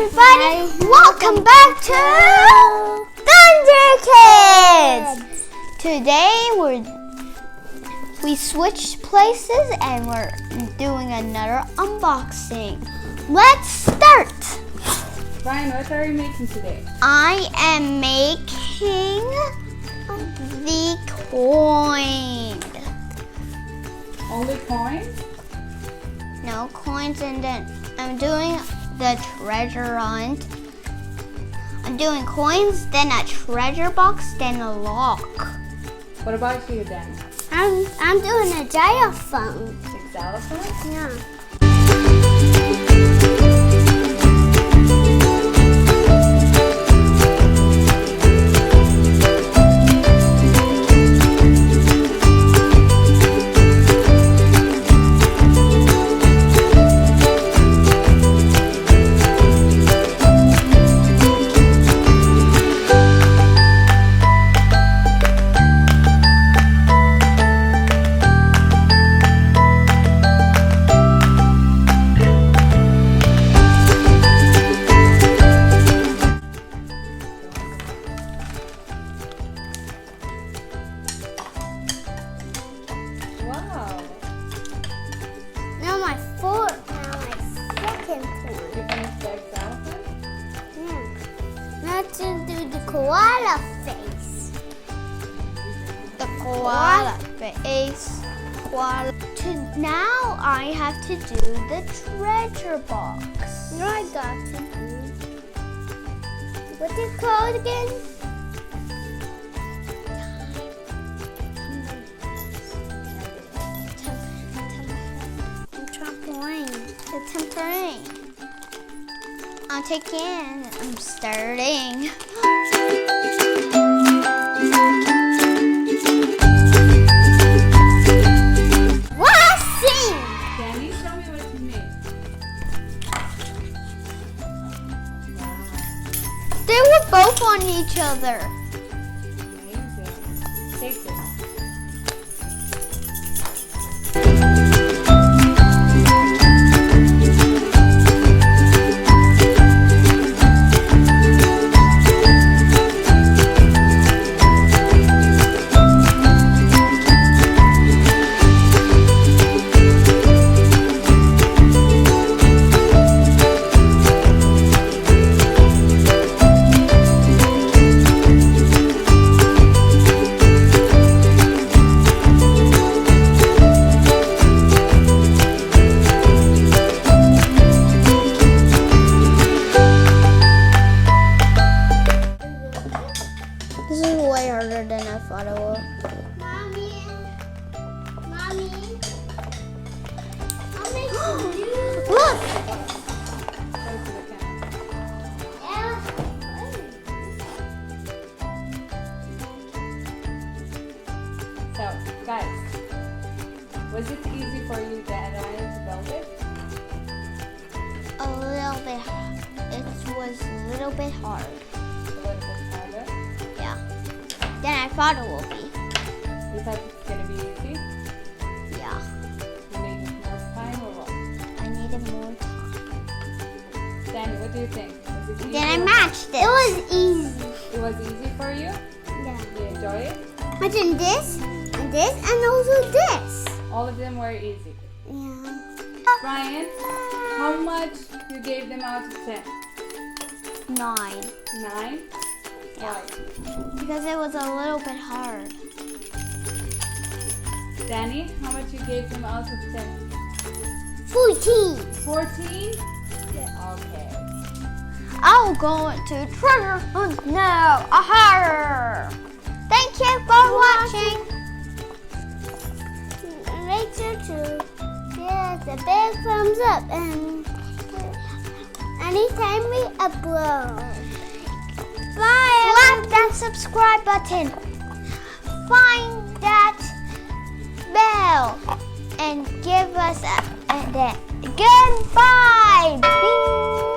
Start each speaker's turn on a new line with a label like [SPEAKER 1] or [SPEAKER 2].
[SPEAKER 1] everybody! Welcome back to Thunder Kids! Today we switched places and we're doing another unboxing. Let's start!
[SPEAKER 2] Ryan, what are you making today?
[SPEAKER 1] I am making the coin.
[SPEAKER 2] Only coins?
[SPEAKER 1] No coins, and then I'm doing the treasure hunt. I'm doing coins, then a treasure box, then a lock.
[SPEAKER 2] What about you, Dan?
[SPEAKER 1] I'm doing a xylophone.
[SPEAKER 2] Xylophone?
[SPEAKER 1] Yeah. Koala face. The koala face. Koala. Now I have to do the treasure box. No, I got to do. What's it called again? Trampoline. The trampoline. I'm taking. I'm starting. They were both on each other.
[SPEAKER 2] Amazing. Take this.
[SPEAKER 1] This is way harder than I thought it would.
[SPEAKER 3] Mommy.
[SPEAKER 1] Look!
[SPEAKER 2] So, guys, was it easy for you, Dan and Ryan, to build it?
[SPEAKER 1] A little bit. It was a little bit hard.
[SPEAKER 2] A little bit harder?
[SPEAKER 1] Yeah. Than I thought it would be.
[SPEAKER 2] You thought it's going to be easy?
[SPEAKER 1] Yeah.
[SPEAKER 2] You needed more time or what?
[SPEAKER 1] I needed more time.
[SPEAKER 2] Danny, what do you think? Was it easy?
[SPEAKER 1] Then I matched it. It was easy.
[SPEAKER 2] It was easy for you?
[SPEAKER 1] Yeah.
[SPEAKER 2] You enjoy it?
[SPEAKER 1] I did this, and this, and also this.
[SPEAKER 2] All of them were easy.
[SPEAKER 1] Yeah.
[SPEAKER 2] Ryan, how much you gave them out of 10?
[SPEAKER 1] 9.
[SPEAKER 2] 9?
[SPEAKER 1] Yeah.
[SPEAKER 2] Why?
[SPEAKER 1] Because it was a little bit hard.
[SPEAKER 2] Danny, how much you gave them out of 10?
[SPEAKER 1] 14.
[SPEAKER 2] 14?
[SPEAKER 1] Yeah.
[SPEAKER 2] Okay.
[SPEAKER 1] I'll go into treasure hunt now. Aha! Thank you for watching.
[SPEAKER 3] Make sure to give the big thumbs up and anytime we upload.
[SPEAKER 1] Bye. Slap that subscribe button. Find that bell and give us a goodbye. Bing.